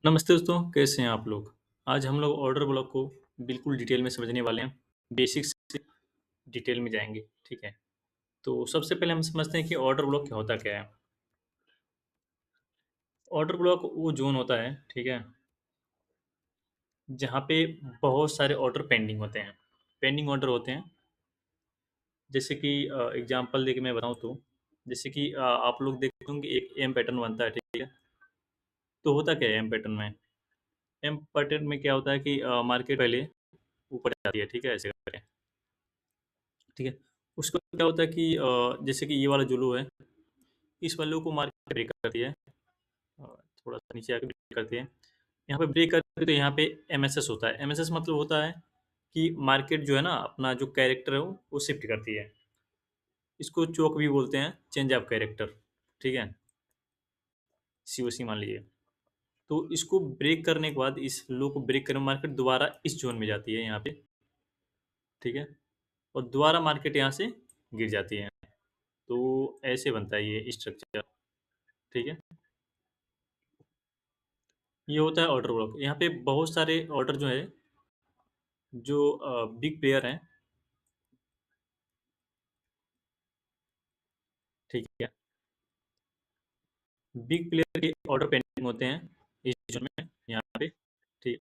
नमस्ते दोस्तों, कैसे हैं आप लोग? आज हम लोग ऑर्डर ब्लॉक को बिल्कुल डिटेल में समझने वाले हैं। बेसिक्स से डिटेल में जाएँगे, ठीक है? तो सबसे पहले हम समझते हैं कि ऑर्डर ब्लॉक क्या होता क्या है? ऑर्डर ब्लॉक वो ज़ोन होता है, ठीक है? जहाँ पे बहुत सारे ऑर्डर पेंडिंग होते हैं। पेंडिंग ऑर्डर होते हैं, जैसे कि एग्ज़ाम्पल देके मैं बताऊँ तो, जैसे कि आप लोग देखते होंगे एक एम पैटर्न बनता है, ठीक है? तो होता क्या है एम पैटर्न में? एम पैटर्न में क्या होता है कि मार्केट पहले ऊपर जाती है, ठीक है? ऐसे करके। ठीक है। उसके बाद क्या होता है कि जैसे कि ये वाला जो लो है, इस वाले लो को मार्केट ब्रेक करती है। थोड़ा-सा नीचे आके ब्रेक करती है। यहाँ पे ब्रेक करती है तो यहाँ पे एमएसएस होता है। एमएसएस मतलब होता है कि मार्केट जो है ना अपना जो कैरेक्टर है वो शिफ्ट करती है। इसको चोक भी बोलते हैं, चेंज ऑफ कैरेक्टर। ठीक है? सीओसी मान लीजिए। तो इसको ब्रेक करने के बाद इस लो को ब्रेक करने मार्केट दोबारा इस ज़ोन में जाती है यहाँ पे, ठीक है? और दोबारा मार्केट यहाँ से गिर जाती है। तो ऐसे बनता है ये स्ट्रक्चर, ठीक है? ये होता है ऑर्डर ब्लॉक। यहाँ पे बहुत सारे ऑर्डर जो है, जो बिग प्लेयर हैं, ठीक है? बिग प्लेयर के ऑर्डर पेंडिंग होते हैं इस जोन में, यहाँ पे, ठीक।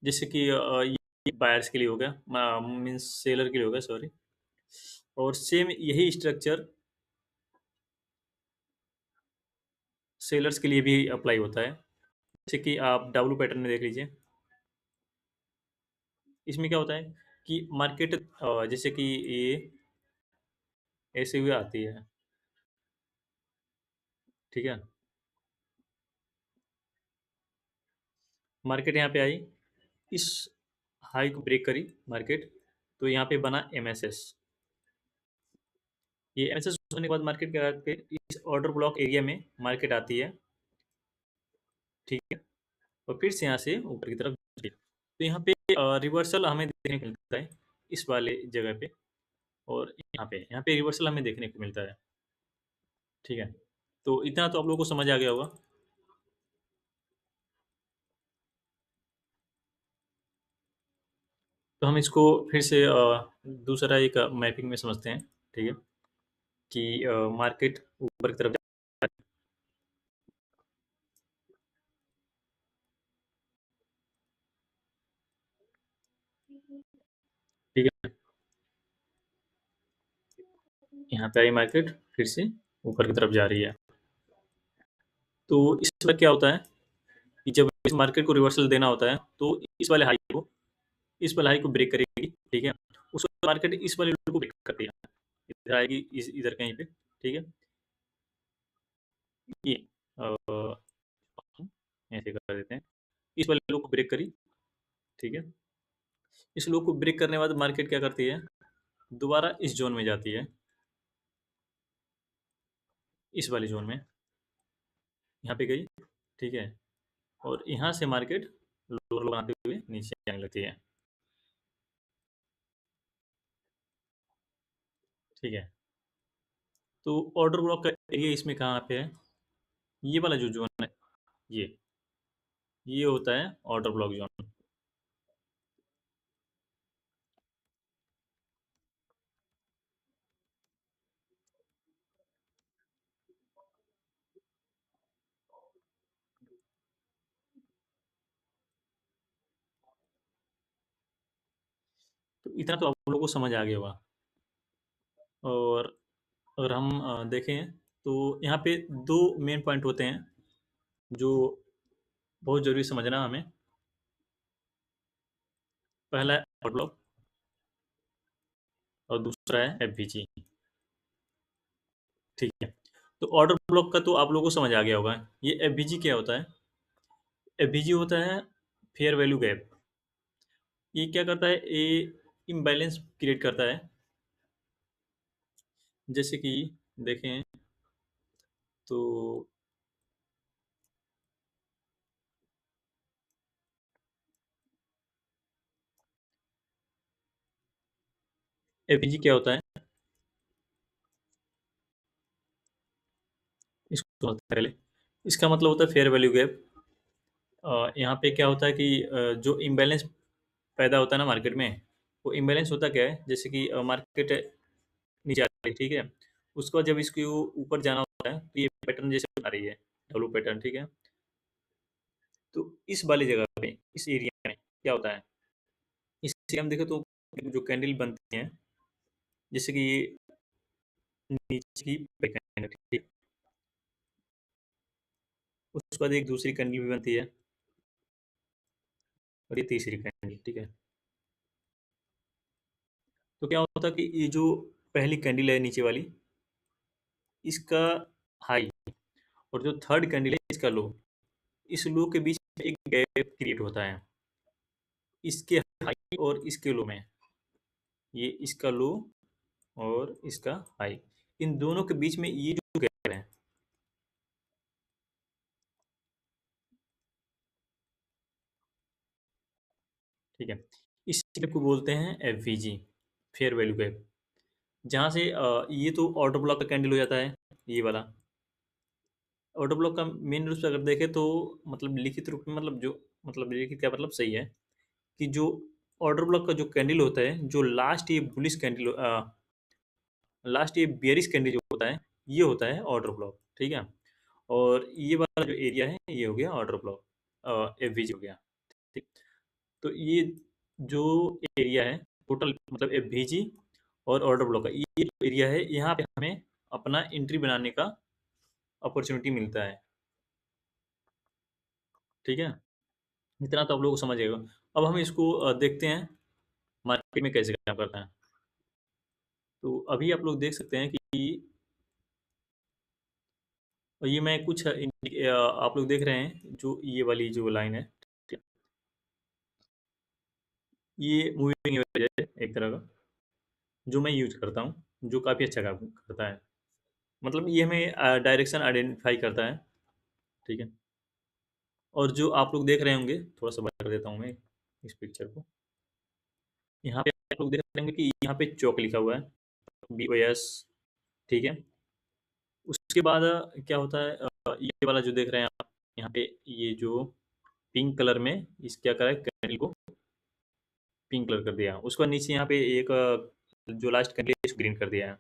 जैसे कि ये बायर्स के लिए हो गया, मीन्स सेलर के लिए हो गया, सॉरी। और सेम यही स्ट्रक्चर सेलर्स के लिए भी अप्लाई होता है। जैसे कि आप डब्ल्यू पैटर्न में देख लीजिए। इसमें क्या होता है कि मार्केट जैसे कि ये ऐसे हुए आती है, ठीक है? मार्केट यहाँ पे आई, इस हाई को ब्रेक करी मार्केट, तो यहाँ पे बना एमएसएस। ये एमएसएस होने के बाद मार्केट क्या करती है, इस ऑर्डर ब्लॉक एरिया में मार्केट आती है, ठीक है? और फिर से यहाँ से ऊपर की तरफ जाती है। तो यहाँ पे रिवर्सल हमें देखने को मिलता है इस वाले जगह पे, और यहाँ पे रिवर्सल हमें देखने को मिलता है, ठीक है? तो इतना तो आप लोगों को समझ आ गया होगा। तो हम इसको फिर से दूसरा एक मैपिंग में समझते हैं, ठीक है? कि मार्केट ऊपर की तरफ जा, ठीक है? यहाँ पे आई मार्केट, फिर से ऊपर की तरफ जा रही है। तो इस वक़्त क्या होता है कि जब इस मार्केट को रिवर्सल देना होता है, तो इस वाले हाई को ब्रेक करेगी, ठीक है? उसके बाद मार्केट इस वाले लो को ब्रेक करती है, इधर आएगी, इधर कहीं पे, ठीक है? ये ऐसे कर देते हैं। इस वाले लो को ब्रेक करी, ठीक है? इस लो को ब्रेक करने के बाद मार्केट क्या करती है, दोबारा इस ज़ोन में जाती है, इस वाले ज़ोन में, यहाँ पे गई, ठीक है? और यहाँ से मार्केट लोअर लो बनाते हुए नीचे आने लगती है, ठीक है? तो ऑर्डर ब्लॉक का एरिया इसमें कहाँ पे है? ये वाला जो ज़ोन है, ये ये होता है ऑर्डर ब्लॉक ज़ोन। तो इतना तो आप लोगों को समझ आ गया होगा। और अगर हम देखें तो यहाँ पे 2 मेन पॉइंट होते हैं, जो बहुत ज़रूरी समझना हमें। पहला है ऑर्डर ब्लॉक और दूसरा है एफवीजी, ठीक है? तो ऑर्डर ब्लॉक का तो आप लोगों को समझ आ गया होगा। ये एफवीजी क्या होता है? एफवीजी होता है फेयर वैल्यू गैप। ये क्या करता है? ये इम्बैलेंस क्रिएट करता है। जैसे कि देखें तो एफवीजी क्या होता है? इसको समझते हैं पहले। इसका मतलब होता है फेयर वैल्यू गैप। यहाँ पे क्या होता है कि जो इम्बैलेंस पैदा होता है ना मार्केट में, वो इम्बैलेंस होता क्या है, जैसे कि मार्केट नीचे आ रही है, ठीक है, उसके बाद जब इसके ऊपर जाना होता है तो ये पैटर्न जैसे बना रही है, डब्लू पैटर्न, ठीक है। तो इस वाली जगह पे, इस एरिया में क्या होता है, इस एरिया में देखें तो जो कैंडल बनती हैं, जैसे कि ये नीचे की कैंडल, ठीक है, उसके बाद एक दूसरी कैंडल भी बनती है, और ये तीसरी कैंडल, ठीक है। तो क्या होता है कि ये जो पहली कैंडल है नीचे वाली, इसका हाई, और जो थर्ड कैंडल है इसका लो, इस लो के बीच में एक गैप क्रिएट होता है, इसके हाई और इसके लो में, ये इसका लो और इसका हाई, इन दोनों के बीच में ये जो गैप है, ठीक है, इस गैप को बोलते हैं एफवीजी, फेयर वैल्यू गैप। जहाँ से ये तो ऑर्डर ब्लॉक का कैंडल हो जाता है, ये वाला ऑर्डर ब्लॉक का मेन रूप से अगर देखें तो, मतलब लिखित रूप में, मतलब जो, मतलब लिखित क्या मतलब, सही है कि जो ऑर्डर ब्लॉक का जो कैंडल होता है, जो लास्ट ये बुलिश कैंडल, लास्ट ये बेयरिश कैंडल जो होता है, ये होता है ऑर्डर ब्लॉक, ठीक है। और ये वाला जो एरिया है ये हो गया ऑर्डर ब्लॉक, एफवीजी हो गया, ठीक। तो ये जो एरिया है टोटल, मतलब एफवीजी और ऑर्डर ब्लॉक का ये जो एरिया है, यहाँ पे हमें अपना एंट्री बनाने का अपॉर्चुनिटी मिलता है, ठीक है। इतना तो आप लोग को समझ आएगा। अब हम इसको देखते हैं मार्केट में कैसे काम करता है। तो अभी आप लोग देख सकते हैं कि ये मैं कुछ आप लोग देख रहे हैं जो ये वाली जो लाइन है, ठीक है? ये मूविंग एवरेज है एक तरह का, जो मैं यूज करता हूँ, जो काफ़ी अच्छा काम करता है। मतलब ये हमें डायरेक्शन आइडेंटिफाई करता है, ठीक है। और जो आप लोग देख रहे होंगे, थोड़ा सा बड़ा कर देता हूँ मैं इस पिक्चर को, यहाँ पे आप लोग देख रहे होंगे कि यहाँ पे चौक लिखा हुआ है, BOS, ठीक है। उसके बाद क्या होता है, ये वाला जो देख रहे हैं आप, यहाँ पे ये जो पिंक कलर में इस क्या करा है, कैंडल को पिंक कलर कर दिया, उसके बाद नीचे यहाँ पे एक जो लास्ट कैंडल है इसको ग्रीन कर दिया है।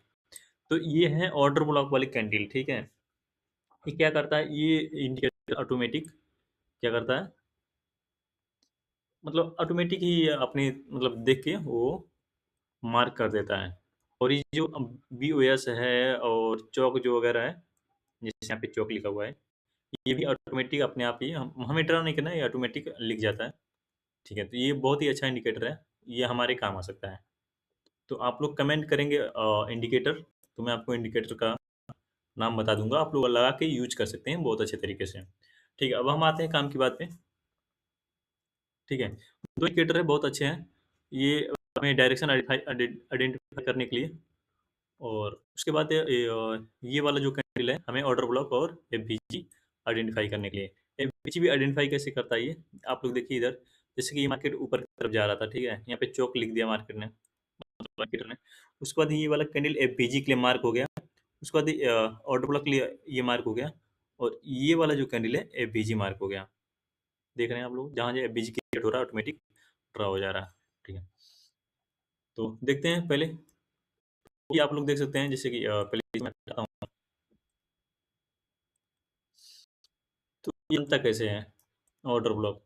तो ये है ऑर्डर ब्लॉक वाली कैंडल, ठीक है। ये क्या करता है, ये इंडिकेटर ऑटोमेटिक क्या करता है, मतलब ऑटोमेटिक ही अपने, मतलब देख के वो मार्क कर देता है। और ये जो BOS है और चौक जो वगैरह है, जैसे यहाँ पे चौक लिखा हुआ है, ये भी ऑटोमेटिक अपने आप ही, हमें ड्रा नहीं करना है, ये ऑटोमेटिक लिख जाता है, ठीक है। तो ये बहुत ही अच्छा इंडिकेटर है, ये हमारे काम आ सकता है। तो आप लोग कमेंट करेंगे इंडिकेटर, तो मैं आपको इंडिकेटर का नाम बता दूंगा, आप लोग लगा के यूज कर सकते हैं बहुत अच्छे तरीके से, ठीक है। अब हम आते हैं काम की बात पे, ठीक है। दो इंडिकेटर है, बहुत अच्छे हैं ये, हमें डायरेक्शन आइडेंटिफाई करने के लिए। और उसके बाद ये वाला जो कैंडल है हमें ऑर्डर ब्लॉक और एफवीजी आइडेंटिफाई करने के लिए। एफवीजी भी आइडेंटिफाई कैसे करता है, ये आप लोग देखिए इधर, जैसे कि ये मार्केट ऊपर की तरफ जा रहा था, ठीक है, यहाँ पे चौक लिख दिया मार्केट ने, मार्केटर ने। उसके बाद ये वाला कैंडल एफवीजी के लिए मार्क हो गया, उसके बाद ऑर्डर ब्लॉक के लिए ये मार्क हो गया, और ये वाला जो कैंडल है एफवीजी मार्क हो गया। देख रहे हैं आप लोग, जहाँ जो एफवीजी क्रिएट हो रहा है ऑटोमेटिक ड्रा हो जा रहा है, ठीक है। तो देखते हैं पहले, ये आप लोग देख सकते हैं, जैसे कि पहले मैं बताता हूँ। तो ये बनता कैसे है ऑर्डर ब्लॉक,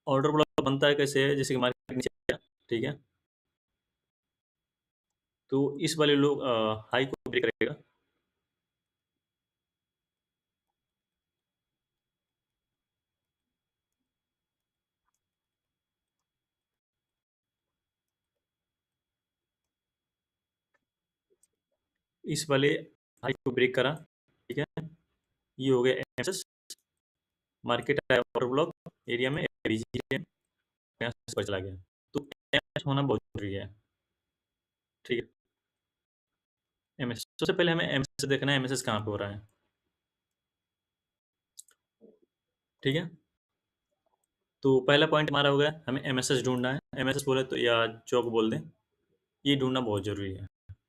ऑर्डर ब्लॉक बनता है कैसे है, जैसे कि मार्केट नीचे गया, ठीक है, तो इस वाले लोग हाई को ब्रेक करेगा, इस वाले हाई को ब्रेक करा, ठीक है। ये हो गया एमएसएस, मार्केट आया ऑर्डर ब्लॉक एरिया में, एबीजी है, यहाँ से ऊपर चला गया। तो एमएस होना बहुत जरूरी है, ठीक है। एमएस सबसे पहले हमें एमएस देखना है, एमएसएस कहाँ पे हो रहा है, ठीक है। तो पहला पॉइंट हमारा हो गया, हमें एमएसएस ढूंढना है, एमएसएस बोले तो या चौक बोल दें, ये ढूंढना बहुत जरूरी है।